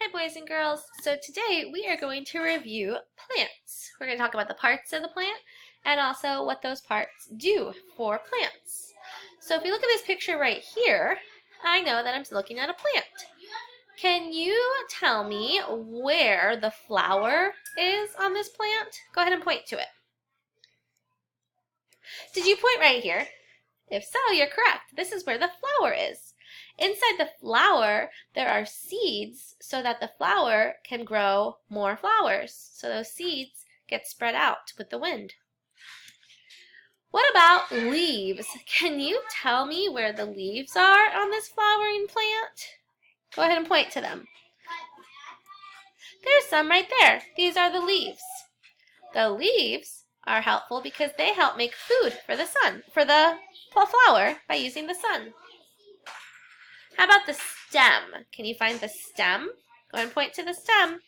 Hi boys and girls, so today we are going to review plants. We're going to talk about the parts of the plant and also what those parts do for plants. So if you look at this picture right here, I know that I'm looking at a plant. Can you tell me where the flower is on this plant? Go ahead and point to it. Did you point right here? If so, you're correct. This is where the flower is. Inside the flower, there are seeds so that the flower can grow more flowers. So those seeds get spread out with the wind. What about leaves? Can you tell me where the leaves are on this flowering plant? Go ahead and point to them. There's some right there. These are the leaves. The leaves are helpful because they help make food for the flower by using the sun. How about the stem? Can you find the stem? Go ahead and point to the stem.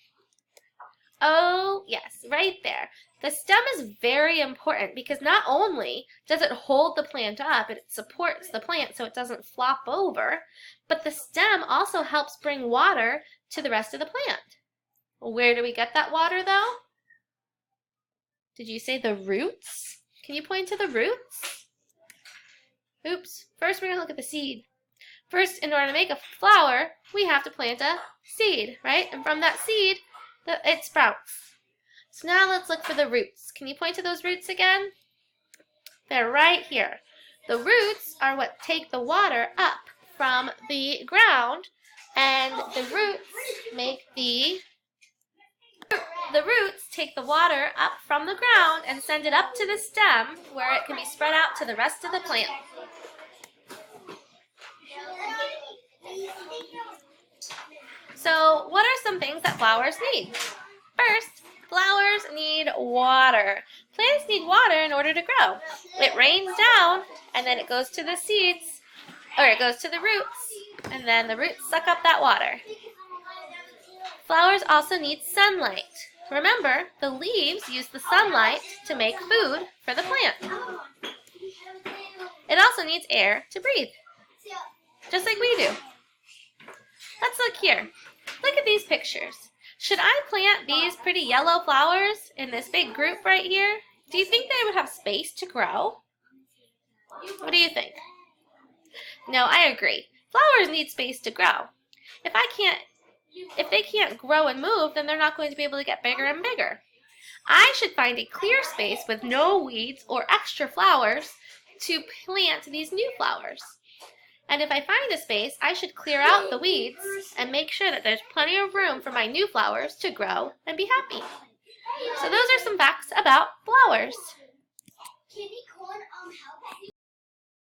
Oh, yes, right there. The stem is very important because not only does it hold the plant up, it supports the plant so it doesn't flop over, but the stem also helps bring water to the rest of the plant. Where do we get that water, though? Did you say the roots? Can you point to the roots? Oops, first we're going to look at the seed. First, in order to make a flower, we have to plant a seed, right? And from that seed, it sprouts. So now let's look for the roots. Can you point to those roots again? They're right here. The roots are what take the water up from the ground, and the roots take the water up from the ground and send it up to the stem where it can be spread out to the rest of the plant. So what are some things that flowers need? First, flowers need water. Plants need water in order to grow. It rains down and then it goes to the seeds, or it goes to the roots, and then the roots suck up that water. Flowers also need sunlight. Remember, the leaves use the sunlight to make food for the plant. It also needs air to breathe, just like we do. Let's look here. Look at these pictures. Should I plant these pretty yellow flowers in this big group right here? Do you think they would have space to grow? What do you think? No, I agree. Flowers need space to grow. If they can't grow and move, then they're not going to be able to get bigger and bigger. I should find a clear space with no weeds or extra flowers to plant these new flowers. And if I find a space, I should clear out the weeds and make sure that there's plenty of room for my new flowers to grow and be happy. So those are some facts about flowers.